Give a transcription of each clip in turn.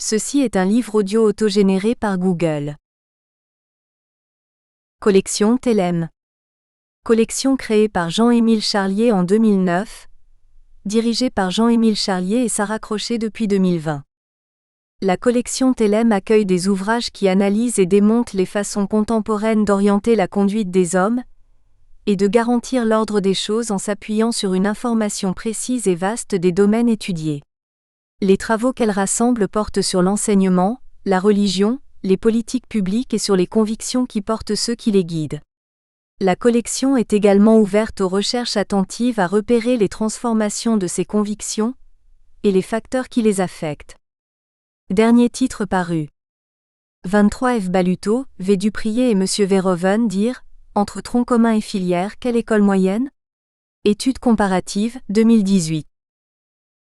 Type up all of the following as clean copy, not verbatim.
Ceci est un livre audio autogénéré par Google. Collection Télème. Collection créée par Jean-Émile Charlier en 2009, dirigée par Jean-Émile Charlier et Sarah Crochet depuis 2020. La collection Télème accueille des ouvrages qui analysent et démontent les façons contemporaines d'orienter la conduite des hommes et de garantir l'ordre des choses en s'appuyant sur une information précise et vaste des domaines étudiés. Les travaux qu'elle rassemble portent sur l'enseignement, la religion, les politiques publiques et sur les convictions qui portent ceux qui les guident. La collection est également ouverte aux recherches attentives à repérer les transformations de ces convictions et les facteurs qui les affectent. Dernier titre paru. 23 F. Baluto, V. Duprier et M. Verhoeven dire « Entre tronc commun et filière, quelle école moyenne ?» Étude comparative, 2018.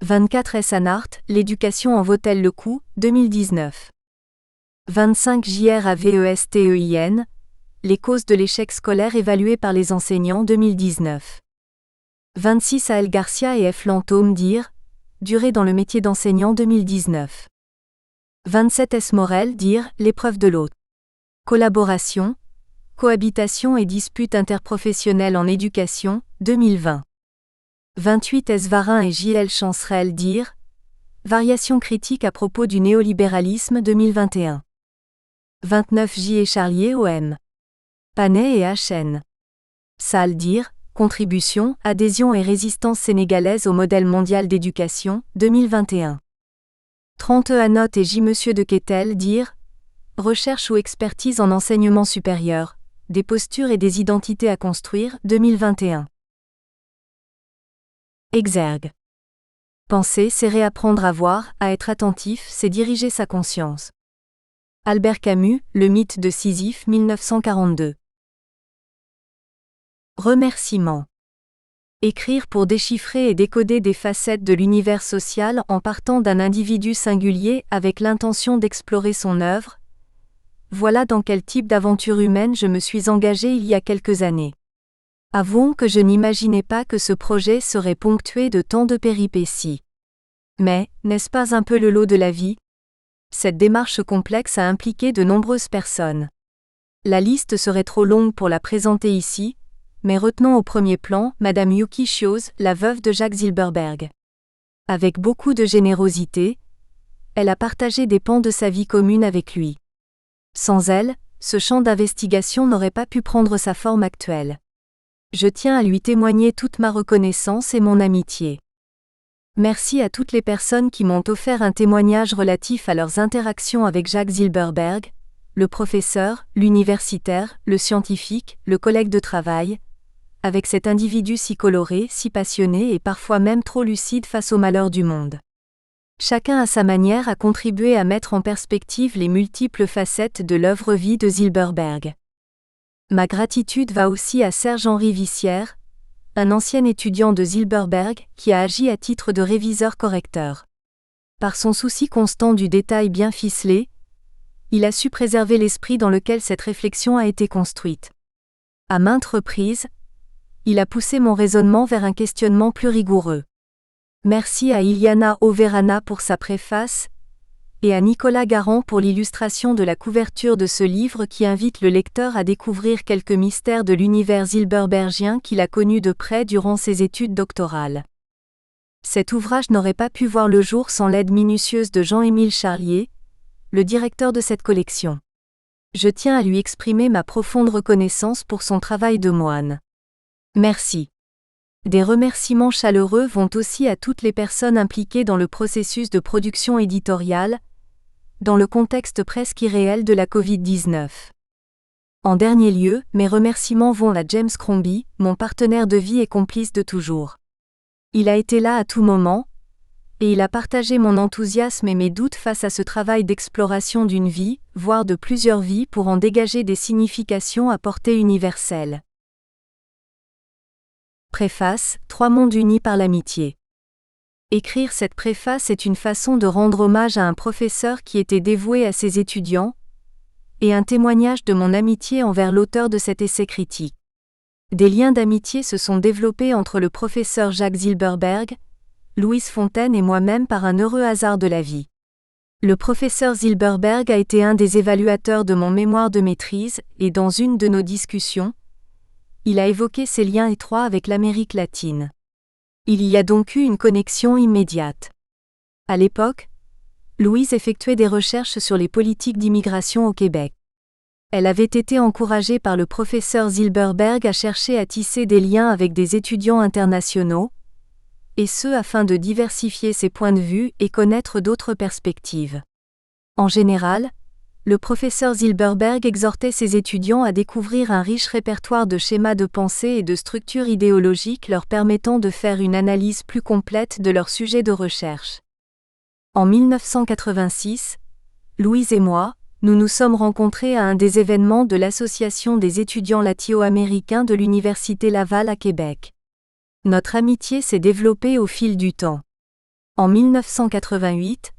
24 S. Anhart, L'éducation en vaut-elle le coup, 2019. 25 J.R. Avestein, Les causes de l'échec scolaire évaluées par les enseignants, 2019. 26 A. L. Garcia et F. Lantôme dire Durée dans le métier d'enseignant, 2019. 27 S. Morel dire L'épreuve de l'autre. Collaboration, cohabitation et disputes interprofessionnelles en éducation, 2020. 28 S. Varin et J.L. Chancerelle dire Variation critique à propos du néolibéralisme, 2021. 29 J. et Charlier OM. Panet et H.N. Salle dire Contribution, adhésion et résistance sénégalaise au modèle mondial d'éducation, 2021. 30 E. Anotte et J. Monsieur de Quetel dire Recherche ou expertise en enseignement supérieur, des postures et des identités à construire, 2021. Exergue. Penser, c'est réapprendre à voir, à être attentif, c'est diriger sa conscience. Albert Camus, Le mythe de Sisyphe, 1942. Remerciements. Écrire pour déchiffrer et décoder des facettes de l'univers social en partant d'un individu singulier avec l'intention d'explorer son œuvre. Voilà dans quel type d'aventure humaine je me suis engagé il y a quelques années. Avouons que je n'imaginais pas que ce projet serait ponctué de tant de péripéties. Mais, n'est-ce pas un peu le lot de la vie ? Cette démarche complexe a impliqué de nombreuses personnes. La liste serait trop longue pour la présenter ici, mais retenons au premier plan Madame Yuki Shoes, la veuve de Jacques Zilberberg. Avec beaucoup de générosité, elle a partagé des pans de sa vie commune avec lui. Sans elle, ce champ d'investigation n'aurait pas pu prendre sa forme actuelle. Je tiens à lui témoigner toute ma reconnaissance et mon amitié. Merci à toutes les personnes qui m'ont offert un témoignage relatif à leurs interactions avec Jacques Zilberberg, le professeur, l'universitaire, le scientifique, le collègue de travail, avec cet individu si coloré, si passionné et parfois même trop lucide face aux malheurs du monde. Chacun à sa manière a contribué à mettre en perspective les multiples facettes de l'œuvre-vie de Zilberberg. Ma gratitude va aussi à Serge-Henri Vissière, un ancien étudiant de Zilberberg qui a agi à titre de réviseur-correcteur. Par son souci constant du détail bien ficelé, il a su préserver l'esprit dans lequel cette réflexion a été construite. À maintes reprises, il a poussé mon raisonnement vers un questionnement plus rigoureux. Merci à Iliana Overana pour sa préface, et à Nicolas Garand pour l'illustration de la couverture de ce livre qui invite le lecteur à découvrir quelques mystères de l'univers zilberbergien qu'il a connu de près durant ses études doctorales. Cet ouvrage n'aurait pas pu voir le jour sans l'aide minutieuse de Jean-Émile Charlier, le directeur de cette collection. Je tiens à lui exprimer ma profonde reconnaissance pour son travail de moine. Merci. Des remerciements chaleureux vont aussi à toutes les personnes impliquées dans le processus de production éditoriale, dans le contexte presque irréel de la Covid-19. En dernier lieu, mes remerciements vont à James Crombie, mon partenaire de vie et complice de toujours. Il a été là à tout moment, et il a partagé mon enthousiasme et mes doutes face à ce travail d'exploration d'une vie, voire de plusieurs vies pour en dégager des significations à portée universelle. Préface, 3 mondes unis par l'amitié. Écrire cette préface est une façon de rendre hommage à un professeur qui était dévoué à ses étudiants, et un témoignage de mon amitié envers l'auteur de cet essai critique. Des liens d'amitié se sont développés entre le professeur Jacques Zilberberg, Louise Fontaine et moi-même par un heureux hasard de la vie. Le professeur Zilberberg a été un des évaluateurs de mon mémoire de maîtrise, et dans une de nos discussions, il a évoqué ses liens étroits avec l'Amérique latine. Il y a donc eu une connexion immédiate. À l'époque, Louise effectuait des recherches sur les politiques d'immigration au Québec. Elle avait été encouragée par le professeur Zilberberg à chercher à tisser des liens avec des étudiants internationaux, et ce afin de diversifier ses points de vue et connaître d'autres perspectives. En général, le professeur Zilberberg exhortait ses étudiants à découvrir un riche répertoire de schémas de pensée et de structures idéologiques leur permettant de faire une analyse plus complète de leur sujet de recherche. En 1986, Louise et moi, nous nous sommes rencontrés à un des événements de l'Association des étudiants latino-américains de l'Université Laval à Québec. Notre amitié s'est développée au fil du temps. En 1988,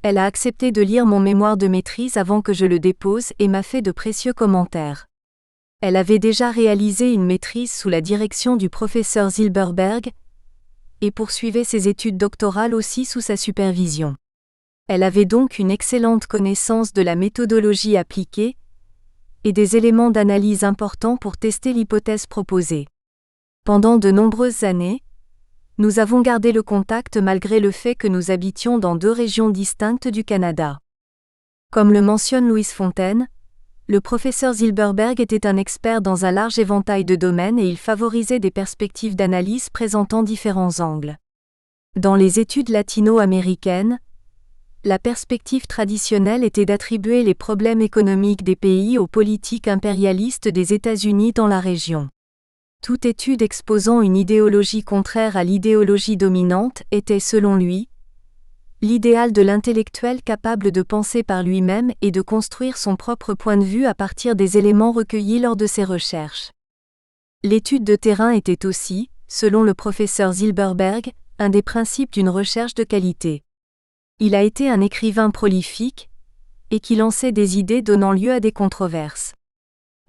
elle a accepté de lire mon mémoire de maîtrise avant que je le dépose et m'a fait de précieux commentaires. Elle avait déjà réalisé une maîtrise sous la direction du professeur Zilberberg et poursuivait ses études doctorales aussi sous sa supervision. Elle avait donc une excellente connaissance de la méthodologie appliquée et des éléments d'analyse importants pour tester l'hypothèse proposée. Pendant de nombreuses années, nous avons gardé le contact malgré le fait que nous habitions dans deux régions distinctes du Canada. Comme le mentionne Louise Fontaine, le professeur Zilberberg était un expert dans un large éventail de domaines et il favorisait des perspectives d'analyse présentant différents angles. Dans les études latino-américaines, la perspective traditionnelle était d'attribuer les problèmes économiques des pays aux politiques impérialistes des États-Unis dans la région. Toute étude exposant une idéologie contraire à l'idéologie dominante était, selon lui, l'idéal de l'intellectuel capable de penser par lui-même et de construire son propre point de vue à partir des éléments recueillis lors de ses recherches. L'étude de terrain était aussi, selon le professeur Zilberberg, un des principes d'une recherche de qualité. Il a été un écrivain prolifique, et qui lançait des idées donnant lieu à des controverses.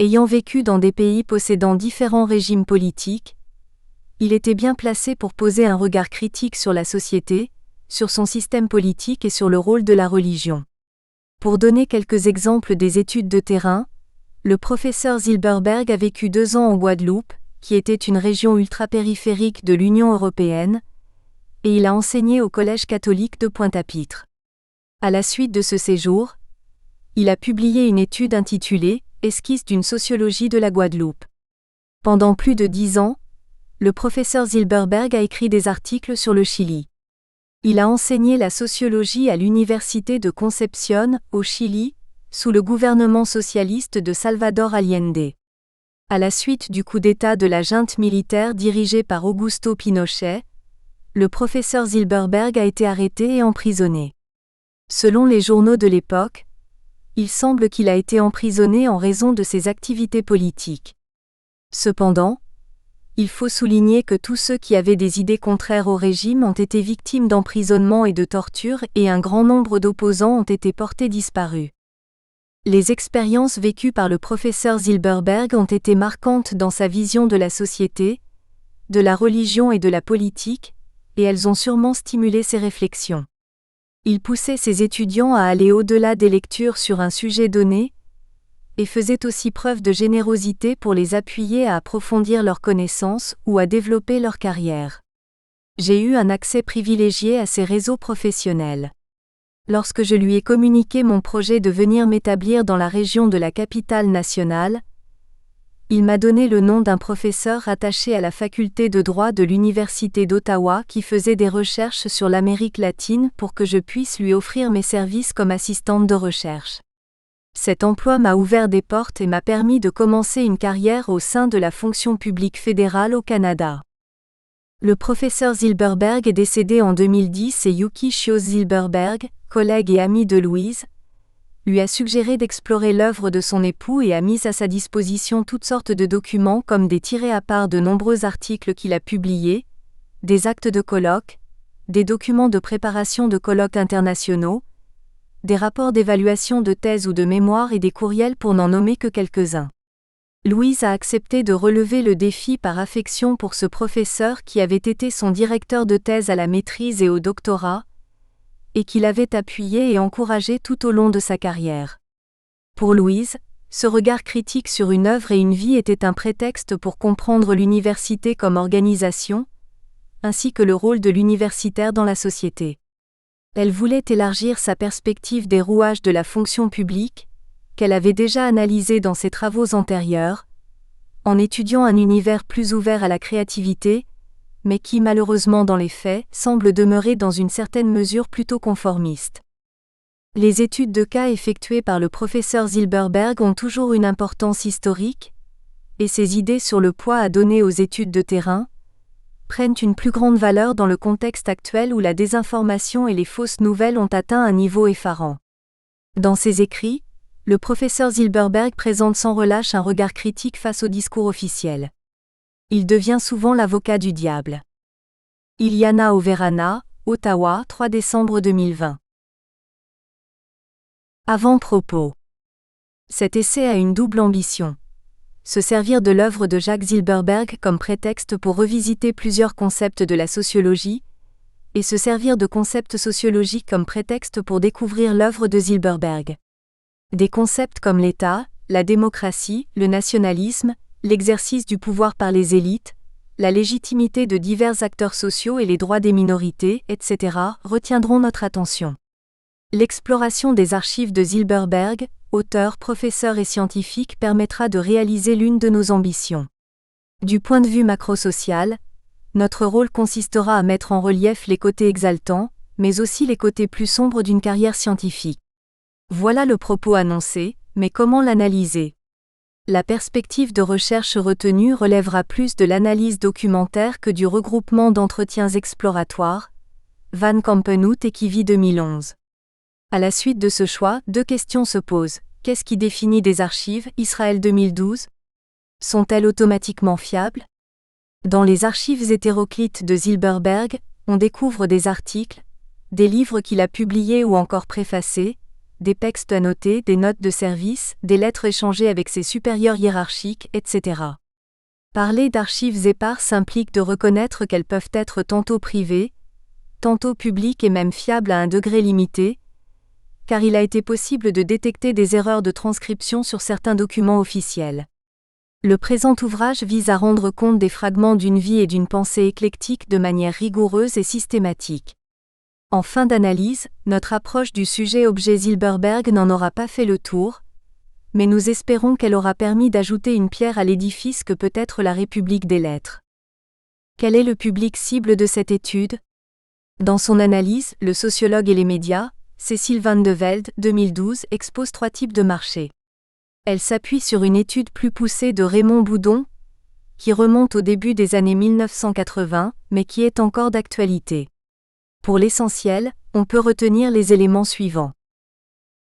Ayant vécu dans des pays possédant différents régimes politiques, il était bien placé pour poser un regard critique sur la société, sur son système politique et sur le rôle de la religion. Pour donner quelques exemples des études de terrain, le professeur Zilberberg a vécu 2 ans en Guadeloupe, qui était une région ultrapériphérique de l'Union européenne, et il a enseigné au Collège catholique de Pointe-à-Pitre. À la suite de ce séjour, il a publié une étude intitulée « Esquisse d'une sociologie de la Guadeloupe ». Pendant plus de 10 ans, le professeur Zilberberg a écrit des articles sur le Chili. Il a enseigné la sociologie à l'Université de Concepción, au Chili, sous le gouvernement socialiste de Salvador Allende. À la suite du coup d'État de la junte militaire dirigée par Augusto Pinochet, le professeur Zilberberg a été arrêté et emprisonné. Selon les journaux de l'époque, il semble qu'il a été emprisonné en raison de ses activités politiques. Cependant, il faut souligner que tous ceux qui avaient des idées contraires au régime ont été victimes d'emprisonnement et de torture et un grand nombre d'opposants ont été portés disparus. Les expériences vécues par le professeur Zilberberg ont été marquantes dans sa vision de la société, de la religion et de la politique, et elles ont sûrement stimulé ses réflexions. Il poussait ses étudiants à aller au-delà des lectures sur un sujet donné, et faisait aussi preuve de générosité pour les appuyer à approfondir leurs connaissances ou à développer leur carrière. J'ai eu un accès privilégié à ses réseaux professionnels. Lorsque je lui ai communiqué mon projet de venir m'établir dans la région de la capitale nationale, il m'a donné le nom d'un professeur rattaché à la faculté de droit de l'Université d'Ottawa qui faisait des recherches sur l'Amérique latine pour que je puisse lui offrir mes services comme assistante de recherche. Cet emploi m'a ouvert des portes et m'a permis de commencer une carrière au sein de la fonction publique fédérale au Canada. Le professeur Zilberberg est décédé en 2010 et Yuki Shio Zilberberg, collègue et ami de Louise, lui a suggéré d'explorer l'œuvre de son époux et a mis à sa disposition toutes sortes de documents comme des tirés à part de nombreux articles qu'il a publiés, des actes de colloques, des documents de préparation de colloques internationaux, des rapports d'évaluation de thèse ou de mémoire et des courriels pour n'en nommer que quelques-uns. Louise a accepté de relever le défi par affection pour ce professeur qui avait été son directeur de thèse à la maîtrise et au doctorat, et qu'il avait appuyé et encouragé tout au long de sa carrière. Pour Louise, ce regard critique sur une œuvre et une vie était un prétexte pour comprendre l'université comme organisation, ainsi que le rôle de l'universitaire dans la société. Elle voulait élargir sa perspective des rouages de la fonction publique, qu'elle avait déjà analysé dans ses travaux antérieurs, en étudiant un univers plus ouvert à la créativité, mais qui malheureusement dans les faits, semble demeurer dans une certaine mesure plutôt conformiste. Les études de cas effectuées par le professeur Zilberberg ont toujours une importance historique, et ses idées sur le poids à donner aux études de terrain prennent une plus grande valeur dans le contexte actuel où la désinformation et les fausses nouvelles ont atteint un niveau effarant. Dans ses écrits, le professeur Zilberberg présente sans relâche un regard critique face au discours officiel. Il devient souvent l'avocat du diable. Iliana Overana, Ottawa, 3 décembre 2020. Avant-propos. Cet essai a une double ambition. Se servir de l'œuvre de Jacques Zilberberg comme prétexte pour revisiter plusieurs concepts de la sociologie, et se servir de concepts sociologiques comme prétexte pour découvrir l'œuvre de Zilberberg. Des concepts comme l'État, la démocratie, le nationalisme, l'exercice du pouvoir par les élites, la légitimité de divers acteurs sociaux et les droits des minorités, etc., retiendront notre attention. L'exploration des archives de Zilberberg, auteur, professeur et scientifique, permettra de réaliser l'une de nos ambitions. Du point de vue macrosocial, notre rôle consistera à mettre en relief les côtés exaltants, mais aussi les côtés plus sombres d'une carrière scientifique. Voilà le propos annoncé, mais comment l'analyser ? La perspective de recherche retenue relèvera plus de l'analyse documentaire que du regroupement d'entretiens exploratoires. Van Kampenhout et Kivy 2011. À la suite de ce choix, deux questions se posent. Qu'est-ce qui définit des archives, Israël 2012 ? Sont-elles automatiquement fiables ? Dans les archives hétéroclites de Zilberberg, on découvre des articles, des livres qu'il a publiés ou encore préfacés, des textes annotés, des notes de service, des lettres échangées avec ses supérieurs hiérarchiques, etc. Parler d'archives éparses implique de reconnaître qu'elles peuvent être tantôt privées, tantôt publiques et même fiables à un degré limité, car il a été possible de détecter des erreurs de transcription sur certains documents officiels. Le présent ouvrage vise à rendre compte des fragments d'une vie et d'une pensée éclectique de manière rigoureuse et systématique. En fin d'analyse, notre approche du sujet-objet Zilberberg n'en aura pas fait le tour, mais nous espérons qu'elle aura permis d'ajouter une pierre à l'édifice que peut être la République des lettres. Quel est le public cible de cette étude ? Dans son analyse, le sociologue et les médias, Cécile Van de Velde, 2012, expose 3 types de marchés. Elle s'appuie sur une étude plus poussée de Raymond Boudon, qui remonte au début des années 1980, mais qui est encore d'actualité. Pour l'essentiel, on peut retenir les éléments suivants.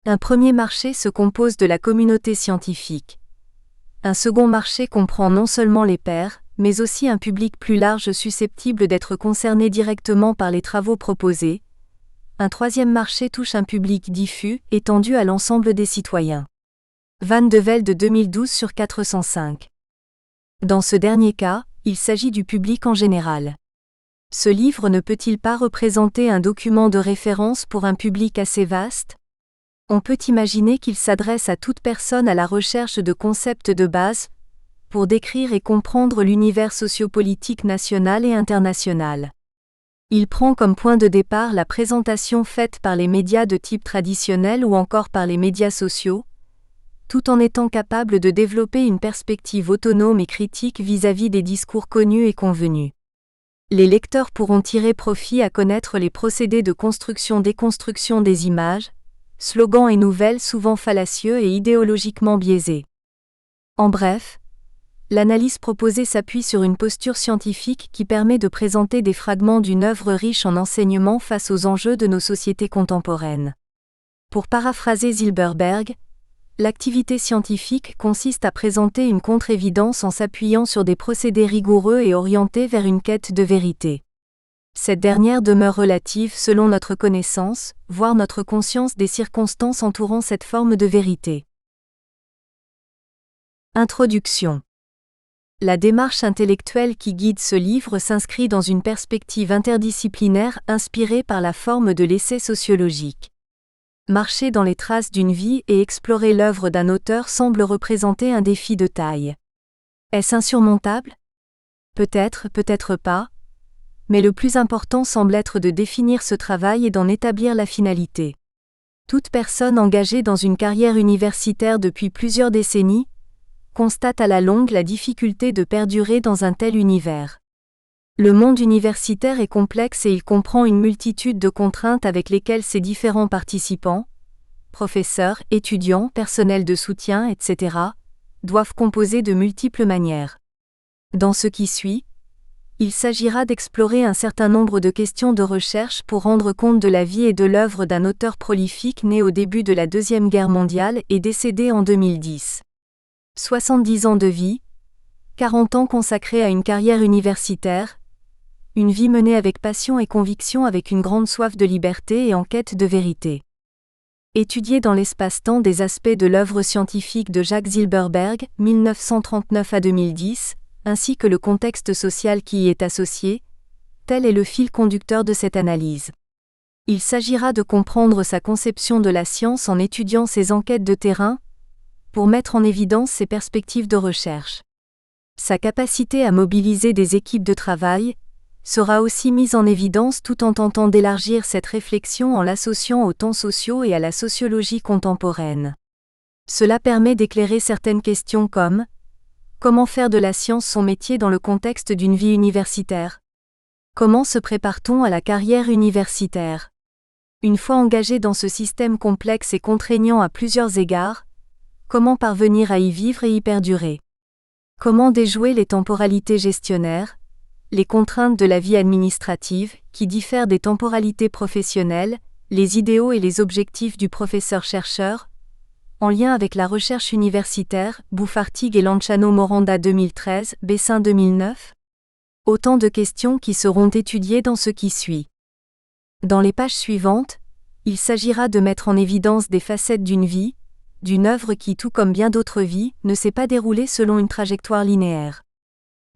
Un premier marché se compose de la communauté scientifique. Un second marché comprend non seulement les pairs, mais aussi un public plus large susceptible d'être concerné directement par les travaux proposés. Un troisième marché touche un public diffus, étendu à l'ensemble des citoyens. Van de Velde 2012 sur 405. Dans ce dernier cas, il s'agit du public en général. Ce livre ne peut-il pas représenter un document de référence pour un public assez vaste ? On peut imaginer qu'il s'adresse à toute personne à la recherche de concepts de base pour décrire et comprendre l'univers sociopolitique national et international. Il prend comme point de départ la présentation faite par les médias de type traditionnel ou encore par les médias sociaux, tout en étant capable de développer une perspective autonome et critique vis-à-vis des discours connus et convenus. Les lecteurs pourront tirer profit à connaître les procédés de construction-déconstruction des images, slogans et nouvelles souvent fallacieux et idéologiquement biaisés. En bref, l'analyse proposée s'appuie sur une posture scientifique qui permet de présenter des fragments d'une œuvre riche en enseignements face aux enjeux de nos sociétés contemporaines. Pour paraphraser Zilberberg, l'activité scientifique consiste à présenter une contre-évidence en s'appuyant sur des procédés rigoureux et orientés vers une quête de vérité. Cette dernière demeure relative selon notre connaissance, voire notre conscience des circonstances entourant cette forme de vérité. Introduction. La démarche intellectuelle qui guide ce livre s'inscrit dans une perspective interdisciplinaire inspirée par la forme de l'essai sociologique. Marcher dans les traces d'une vie et explorer l'œuvre d'un auteur semble représenter un défi de taille. Est-ce insurmontable ? Peut-être, peut-être pas. Mais le plus important semble être de définir ce travail et d'en établir la finalité. Toute personne engagée dans une carrière universitaire depuis plusieurs décennies constate à la longue la difficulté de perdurer dans un tel univers. Le monde universitaire est complexe et il comprend une multitude de contraintes avec lesquelles ses différents participants, professeurs, étudiants, personnel de soutien, etc., doivent composer de multiples manières. Dans ce qui suit, il s'agira d'explorer un certain nombre de questions de recherche pour rendre compte de la vie et de l'œuvre d'un auteur prolifique né au début de la Deuxième Guerre mondiale et décédé en 2010. 70 ans de vie, 40 ans consacrés à une carrière universitaire, une vie menée avec passion et conviction avec une grande soif de liberté et en quête de vérité. Étudier dans l'espace-temps des aspects de l'œuvre scientifique de Jacques Zilberberg, 1939 à 2010, ainsi que le contexte social qui y est associé, tel est le fil conducteur de cette analyse. Il s'agira de comprendre sa conception de la science en étudiant ses enquêtes de terrain, pour mettre en évidence ses perspectives de recherche. Sa capacité à mobiliser des équipes de travail sera aussi mise en évidence tout en tentant d'élargir cette réflexion en l'associant aux temps sociaux et à la sociologie contemporaine. Cela permet d'éclairer certaines questions comme « Comment faire de la science son métier dans le contexte d'une vie universitaire ? Comment se prépare-t-on à la carrière universitaire ? Une fois engagé dans ce système complexe et contraignant à plusieurs égards, comment parvenir à y vivre et y perdurer ? Comment déjouer les temporalités gestionnaires, les contraintes de la vie administrative, qui diffèrent des temporalités professionnelles, les idéaux et les objectifs du professeur-chercheur, en lien avec la recherche universitaire, Bouffartig et Lanciano-Moranda 2013, Bessin 2009 ? Autant de questions qui seront étudiées dans ce qui suit. Dans les pages suivantes, il s'agira de mettre en évidence des facettes d'une vie, d'une œuvre qui, tout comme bien d'autres vies, ne s'est pas déroulée selon une trajectoire linéaire.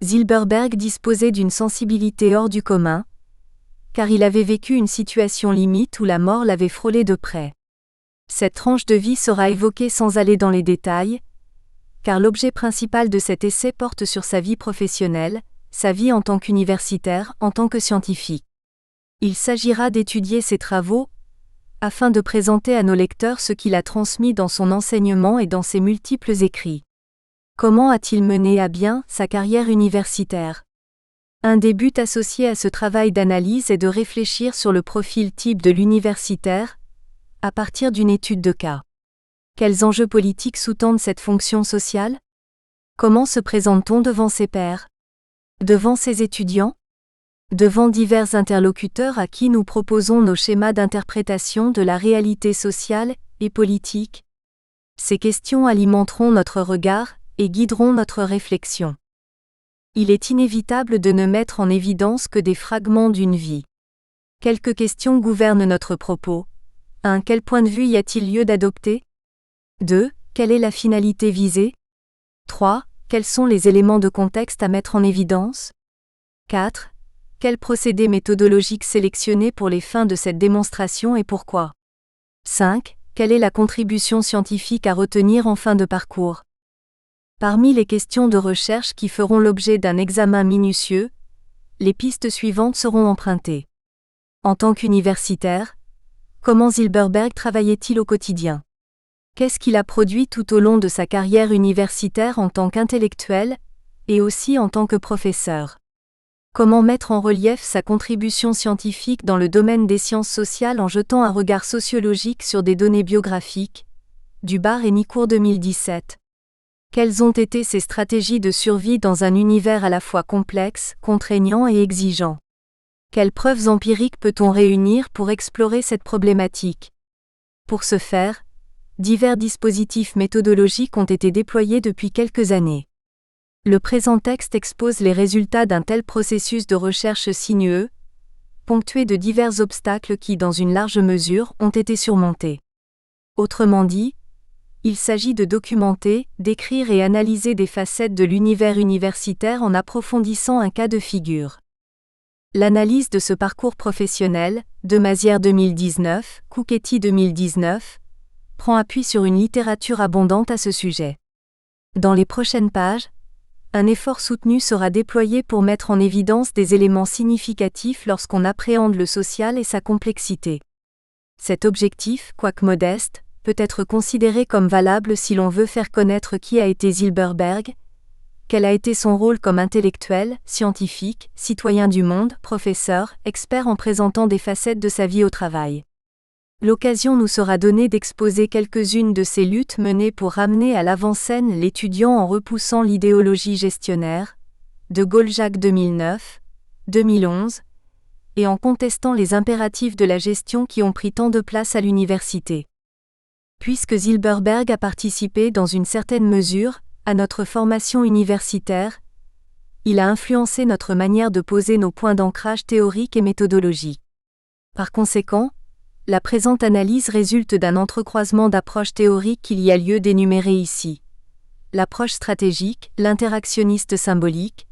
Zilberberg disposait d'une sensibilité hors du commun, car il avait vécu une situation limite où la mort l'avait frôlé de près. Cette tranche de vie sera évoquée sans aller dans les détails, car l'objet principal de cet essai porte sur sa vie professionnelle, sa vie en tant qu'universitaire, en tant que scientifique. Il s'agira d'étudier ses travaux, afin de présenter à nos lecteurs ce qu'il a transmis dans son enseignement et dans ses multiples écrits. Comment a-t-il mené à bien sa carrière universitaire ? Un des buts associés à ce travail d'analyse est de réfléchir sur le profil type de l'universitaire, à partir d'une étude de cas. Quels enjeux politiques sous-tendent cette fonction sociale ? Comment se présente-t-on devant ses pairs ? Devant ses étudiants ? Devant divers interlocuteurs à qui nous proposons nos schémas d'interprétation de la réalité sociale et politique ? Ces questions alimenteront notre regard et guideront notre réflexion. Il est inévitable de ne mettre en évidence que des fragments d'une vie. Quelques questions gouvernent notre propos. 1. Quel point de vue y a-t-il lieu d'adopter ? 2. Quelle est la finalité visée ? 3. Quels sont les éléments de contexte à mettre en évidence ? 4. Quel procédé méthodologique sélectionner pour les fins de cette démonstration et pourquoi ? 5. Quelle est la contribution scientifique à retenir en fin de parcours ? Parmi les questions de recherche qui feront l'objet d'un examen minutieux, les pistes suivantes seront empruntées. En tant qu'universitaire, comment Zilberberg travaillait-il au quotidien ? Qu'est-ce qu'il a produit tout au long de sa carrière universitaire en tant qu'intellectuel, et aussi en tant que professeur ? Comment mettre en relief sa contribution scientifique dans le domaine des sciences sociales en jetant un regard sociologique sur des données biographiques ? Dubar et Nicourt 2017. Quelles ont été ses stratégies de survie dans un univers à la fois complexe, contraignant et exigeant ? Quelles preuves empiriques peut-on réunir pour explorer cette problématique ? Pour ce faire, divers dispositifs méthodologiques ont été déployés depuis quelques années. Le présent texte expose les résultats d'un tel processus de recherche sinueux, ponctué de divers obstacles qui, dans une large mesure, ont été surmontés. Autrement dit, il s'agit de documenter, d'écrire et analyser des facettes de l'univers universitaire en approfondissant un cas de figure. L'analyse de ce parcours professionnel, de Mazière 2019, Cucchetti 2019, prend appui sur une littérature abondante à ce sujet. Dans les prochaines pages, un effort soutenu sera déployé pour mettre en évidence des éléments significatifs lorsqu'on appréhende le social et sa complexité. Cet objectif, quoique modeste, peut être considéré comme valable si l'on veut faire connaître qui a été Zilberberg, quel a été son rôle comme intellectuel, scientifique, citoyen du monde, professeur, expert en présentant des facettes de sa vie au travail. L'occasion nous sera donnée d'exposer quelques-unes de ces luttes menées pour ramener à l'avant-scène l'étudiant en repoussant l'idéologie gestionnaire, de Gaulle-Jacques 2009, 2011, et en contestant les impératifs de la gestion qui ont pris tant de place à l'université. Puisque Zilberberg a participé dans une certaine mesure à notre formation universitaire, il a influencé notre manière de poser nos points d'ancrage théoriques et méthodologiques. Par conséquent, la présente analyse résulte d'un entrecroisement d'approches théoriques qu'il y a lieu d'énumérer ici. L'approche stratégique, l'interactionniste symbolique,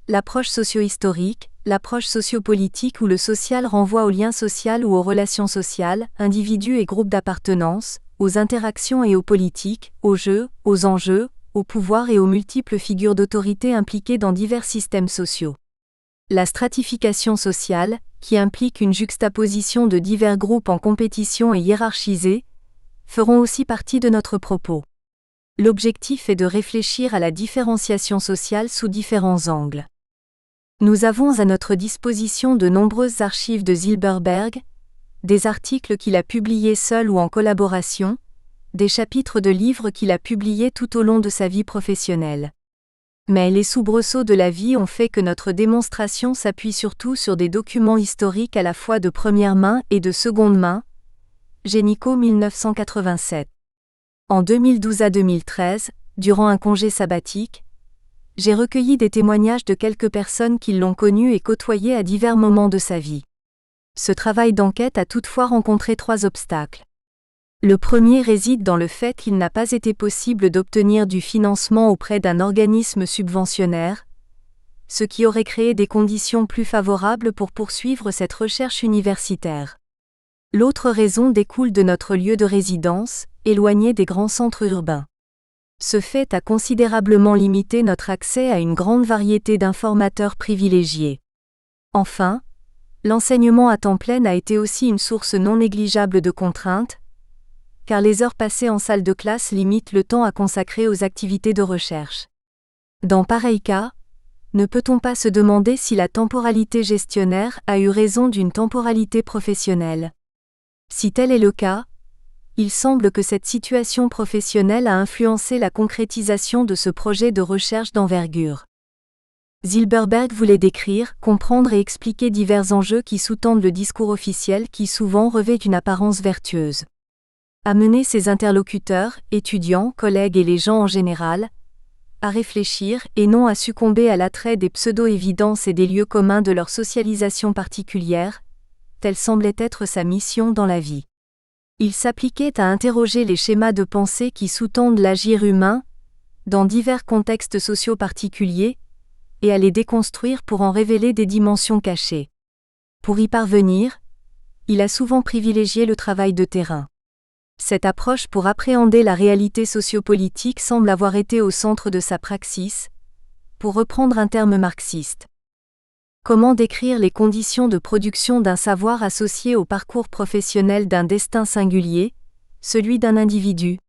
l'approche socio-historique, l'approche sociopolitique où le social renvoie au lien social ou aux relations sociales, individus et groupes d'appartenance, aux interactions et aux politiques, aux jeux, aux enjeux, au pouvoir et aux multiples figures d'autorité impliquées dans divers systèmes sociaux. La stratification sociale, qui implique une juxtaposition de divers groupes en compétition et hiérarchisés, feront aussi partie de notre propos. L'objectif est de réfléchir à la différenciation sociale sous différents angles. Nous avons à notre disposition de nombreuses archives de Zilberberg, des articles qu'il a publiés seul ou en collaboration, des chapitres de livres qu'il a publiés tout au long de sa vie professionnelle. Mais les soubresauts de la vie ont fait que notre démonstration s'appuie surtout sur des documents historiques à la fois de première main et de seconde main. Génico 1987. En 2012 à 2013, durant un congé sabbatique, j'ai recueilli des témoignages de quelques personnes qui l'ont connu et côtoyé à divers moments de sa vie. Ce travail d'enquête a toutefois rencontré 3 obstacles. Le premier réside dans le fait qu'il n'a pas été possible d'obtenir du financement auprès d'un organisme subventionnaire, ce qui aurait créé des conditions plus favorables pour poursuivre cette recherche universitaire. L'autre raison découle de notre lieu de résidence, éloigné des grands centres urbains. Ce fait a considérablement limité notre accès à une grande variété d'informateurs privilégiés. Enfin, l'enseignement à temps plein a été aussi une source non négligeable de contraintes, car les heures passées en salle de classe limitent le temps à consacrer aux activités de recherche. Dans pareil cas, ne peut-on pas se demander si la temporalité gestionnaire a eu raison d'une temporalité professionnelle? Si tel est le cas, il semble que cette situation professionnelle a influencé la concrétisation de ce projet de recherche d'envergure. Zilberberg voulait décrire, comprendre et expliquer divers enjeux qui sous-tendent le discours officiel qui souvent revêt une apparence vertueuse. Amener ses interlocuteurs, étudiants, collègues et les gens en général, à réfléchir et non à succomber à l'attrait des pseudo-évidences et des lieux communs de leur socialisation particulière, telle semblait être sa mission dans la vie. Il s'appliquait à interroger les schémas de pensée qui sous-tendent l'agir humain, dans divers contextes sociaux particuliers, et à les déconstruire pour en révéler des dimensions cachées. Pour y parvenir, il a souvent privilégié le travail de terrain. Cette approche pour appréhender la réalité sociopolitique semble avoir été au centre de sa praxis, pour reprendre un terme marxiste. Comment décrire les conditions de production d'un savoir associé au parcours professionnel d'un destin singulier, celui d'un individu?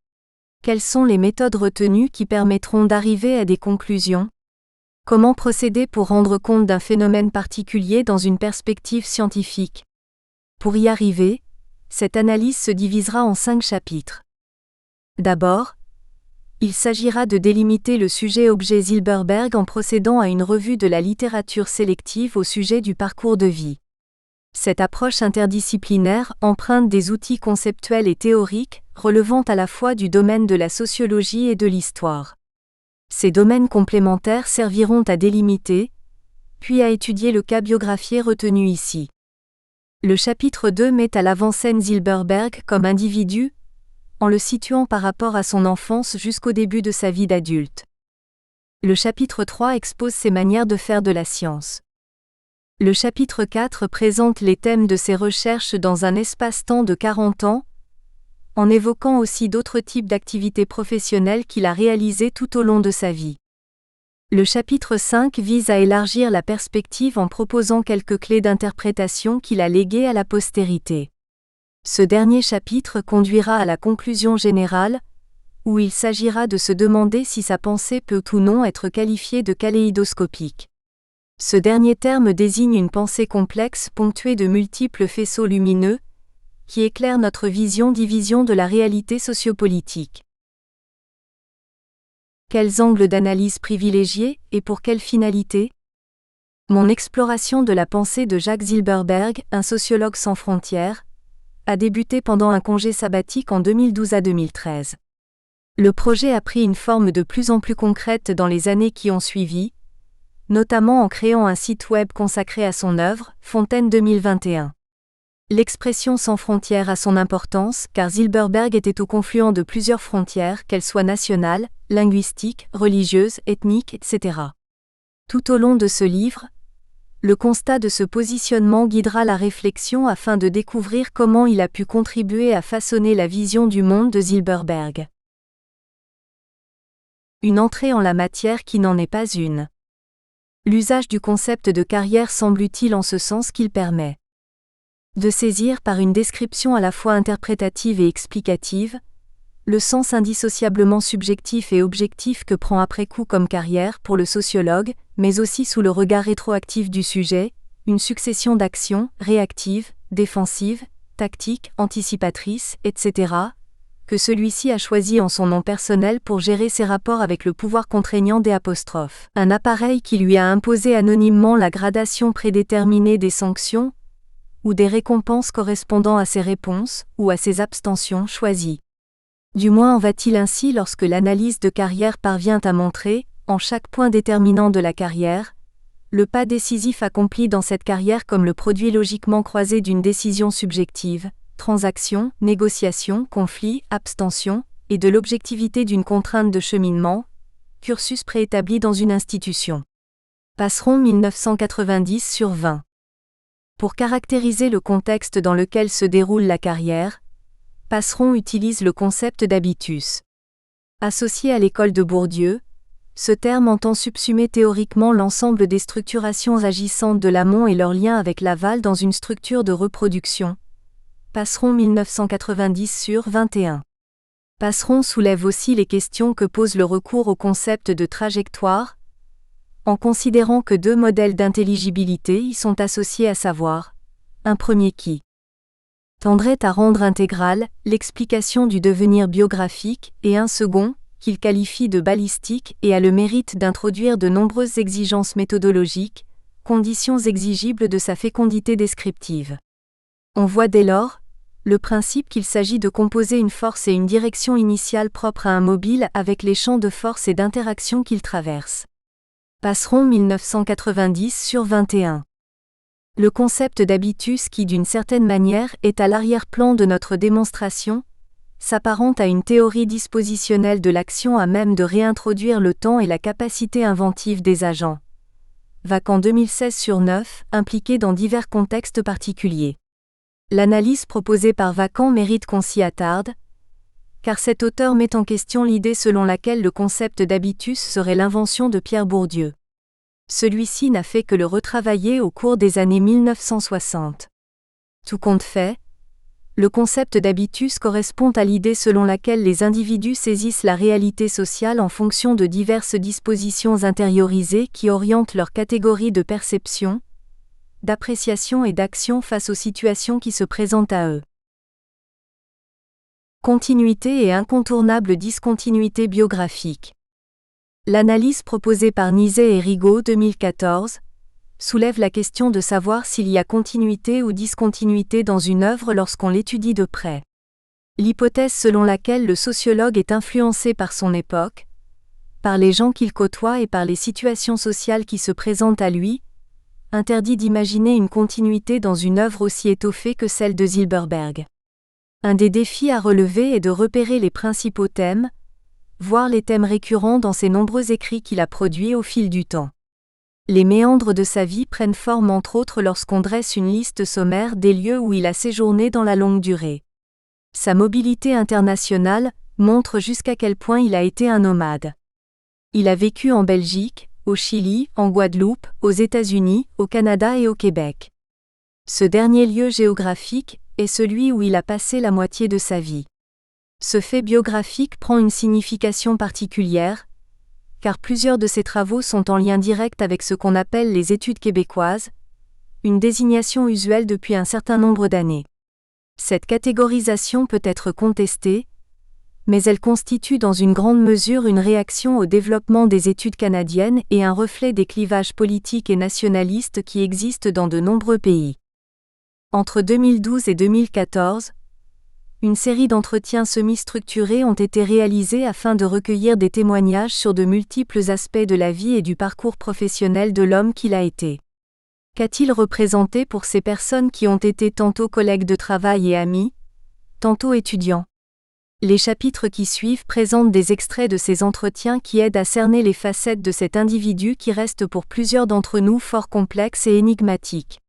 Quelles sont les méthodes retenues qui permettront d'arriver à des conclusions? Comment procéder pour rendre compte d'un phénomène particulier dans une perspective scientifique? Pour y arriver, cette analyse se divisera en 5 chapitres. D'abord, il s'agira de délimiter le sujet-objet Zilberberg en procédant à une revue de la littérature sélective au sujet du parcours de vie. Cette approche interdisciplinaire emprunte des outils conceptuels et théoriques, relevant à la fois du domaine de la sociologie et de l'histoire. Ces domaines complémentaires serviront à délimiter, puis à étudier le cas biographié retenu ici. Le chapitre 2 met à l'avant-scène Zilberberg comme individu, en le situant par rapport à son enfance jusqu'au début de sa vie d'adulte. Le chapitre 3 expose ses manières de faire de la science. Le chapitre 4 présente les thèmes de ses recherches dans un espace-temps de 40 ans, en évoquant aussi d'autres types d'activités professionnelles qu'il a réalisées tout au long de sa vie. Le chapitre 5 vise à élargir la perspective en proposant quelques clés d'interprétation qu'il a léguées à la postérité. Ce dernier chapitre conduira à la conclusion générale, où il s'agira de se demander si sa pensée peut ou non être qualifiée de kaléidoscopique. Ce dernier terme désigne une pensée complexe ponctuée de multiples faisceaux lumineux, qui éclairent notre vision de la réalité sociopolitique. Quels angles d'analyse privilégier et pour quelle finalité ? Mon exploration de la pensée de Jacques Zilberberg, un sociologue sans frontières, a débuté pendant un congé sabbatique en 2012 à 2013. Le projet a pris une forme de plus en plus concrète dans les années qui ont suivi, notamment en créant un site web consacré à son œuvre, Fontaine 2021. L'expression sans frontières a son importance car Zilberberg était au confluent de plusieurs frontières, qu'elles soient nationales, linguistiques, religieuses, ethniques, etc. Tout au long de ce livre, le constat de ce positionnement guidera la réflexion afin de découvrir comment il a pu contribuer à façonner la vision du monde de Zilberberg. Une entrée en la matière qui n'en est pas une. L'usage du concept de carrière semble utile en ce sens qu'il permet de saisir par une description à la fois interprétative et explicative, le sens indissociablement subjectif et objectif que prend après coup comme carrière pour le sociologue, mais aussi sous le regard rétroactif du sujet, une succession d'actions, réactives, défensives, tactiques, anticipatrices, etc., que celui-ci a choisi en son nom personnel pour gérer ses rapports avec le pouvoir contraignant des apostrophes. Un appareil qui lui a imposé anonymement la gradation prédéterminée des sanctions, ou des récompenses correspondant à ses réponses, ou à ses abstentions choisies. Du moins en va-t-il ainsi lorsque l'analyse de carrière parvient à montrer, en chaque point déterminant de la carrière, le pas décisif accompli dans cette carrière comme le produit logiquement croisé d'une décision subjective, transaction, négociation, conflit, abstention, et de l'objectivité d'une contrainte de cheminement, cursus préétabli dans une institution. Passeron 1990/20. Pour caractériser le contexte dans lequel se déroule la carrière, Passeron utilise le concept d'habitus. Associé à l'école de Bourdieu, ce terme entend subsumer théoriquement l'ensemble des structurations agissantes de l'amont et leur lien avec l'aval dans une structure de reproduction. Passeron 1990/21. Passeron soulève aussi les questions que pose le recours au concept de trajectoire, en considérant que deux modèles d'intelligibilité y sont associés, à savoir, un premier qui tendrait à rendre intégrale l'explication du devenir biographique et un second, qu'il qualifie de balistique et a le mérite d'introduire de nombreuses exigences méthodologiques, conditions exigibles de sa fécondité descriptive. On voit dès lors le principe qu'il s'agit de composer une force et une direction initiale propre à un mobile avec les champs de force et d'interaction qu'il traverse. Passeron 1990/21. Le concept d'habitus qui d'une certaine manière est à l'arrière-plan de notre démonstration, s'apparente à une théorie dispositionnelle de l'action à même de réintroduire le temps et la capacité inventive des agents. Vacan 2016/9, impliqués dans divers contextes particuliers. L'analyse proposée par Vacan mérite qu'on s'y attarde, car cet auteur met en question l'idée selon laquelle le concept d'habitus serait l'invention de Pierre Bourdieu. Celui-ci n'a fait que le retravailler au cours des années 1960. Tout compte fait, le concept d'habitus correspond à l'idée selon laquelle les individus saisissent la réalité sociale en fonction de diverses dispositions intériorisées qui orientent leur catégorie de perception, d'appréciation et d'action face aux situations qui se présentent à eux. Continuité et incontournable discontinuité biographique. L'analyse proposée par Nizet et Rigaud 2014 soulève la question de savoir s'il y a continuité ou discontinuité dans une œuvre lorsqu'on l'étudie de près. L'hypothèse selon laquelle le sociologue est influencé par son époque, par les gens qu'il côtoie et par les situations sociales qui se présentent à lui, interdit d'imaginer une continuité dans une œuvre aussi étoffée que celle de Zilberberg. Un des défis à relever est de repérer les principaux thèmes, voire les thèmes récurrents dans ses nombreux écrits qu'il a produits au fil du temps. Les méandres de sa vie prennent forme entre autres lorsqu'on dresse une liste sommaire des lieux où il a séjourné dans la longue durée. Sa mobilité internationale montre jusqu'à quel point il a été un nomade. Il a vécu en Belgique, au Chili, en Guadeloupe, aux États-Unis, au Canada et au Québec. Ce dernier lieu géographique est celui où il a passé la moitié de sa vie. Ce fait biographique prend une signification particulière, car plusieurs de ses travaux sont en lien direct avec ce qu'on appelle les études québécoises, une désignation usuelle depuis un certain nombre d'années. Cette catégorisation peut être contestée, mais elle constitue dans une grande mesure une réaction au développement des études canadiennes et un reflet des clivages politiques et nationalistes qui existent dans de nombreux pays. Entre 2012 et 2014, une série d'entretiens semi-structurés ont été réalisés afin de recueillir des témoignages sur de multiples aspects de la vie et du parcours professionnel de l'homme qu'il a été. Qu'a-t-il représenté pour ces personnes qui ont été tantôt collègues de travail et amis, tantôt étudiants ? Les chapitres qui suivent présentent des extraits de ces entretiens qui aident à cerner les facettes de cet individu qui reste pour plusieurs d'entre nous fort complexe et énigmatique.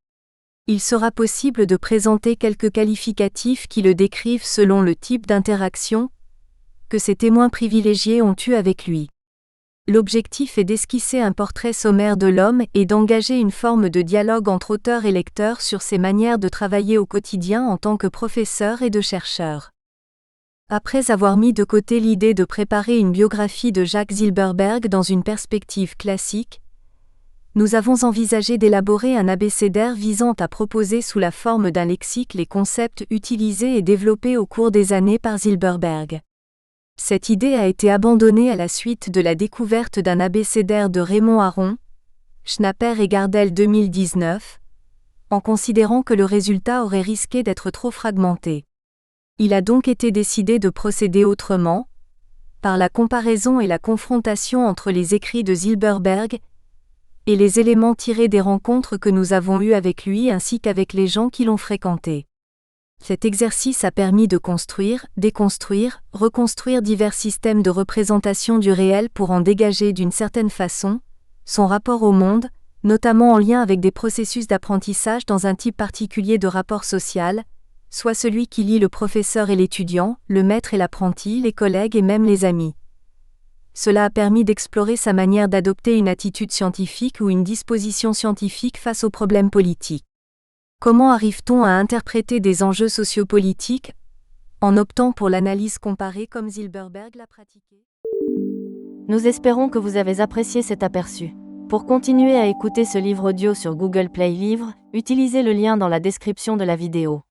Il sera possible de présenter quelques qualificatifs qui le décrivent selon le type d'interaction que ces témoins privilégiés ont eu avec lui. L'objectif est d'esquisser un portrait sommaire de l'homme et d'engager une forme de dialogue entre auteur et lecteur sur ses manières de travailler au quotidien en tant que professeur et de chercheur. Après avoir mis de côté l'idée de préparer une biographie de Jacques Zilberberg dans une perspective classique, nous avons envisagé d'élaborer un abécédaire visant à proposer sous la forme d'un lexique les concepts utilisés et développés au cours des années par Zilberberg. Cette idée a été abandonnée à la suite de la découverte d'un abécédaire de Raymond Aron, Schnapper et Gardel 2019, en considérant que le résultat aurait risqué d'être trop fragmenté. Il a donc été décidé de procéder autrement, par la comparaison et la confrontation entre les écrits de Zilberberg et les éléments tirés des rencontres que nous avons eues avec lui ainsi qu'avec les gens qui l'ont fréquenté. Cet exercice a permis de construire, déconstruire, reconstruire divers systèmes de représentation du réel pour en dégager d'une certaine façon son rapport au monde, notamment en lien avec des processus d'apprentissage dans un type particulier de rapport social, soit celui qui lie le professeur et l'étudiant, le maître et l'apprenti, les collègues et même les amis. Cela a permis d'explorer sa manière d'adopter une attitude scientifique ou une disposition scientifique face aux problèmes politiques. Comment arrive-t-on à interpréter des enjeux sociopolitiques en optant pour l'analyse comparée comme Zilberberg l'a pratiqué ? Nous espérons que vous avez apprécié cet aperçu. Pour continuer à écouter ce livre audio sur Google Play Livres, utilisez le lien dans la description de la vidéo.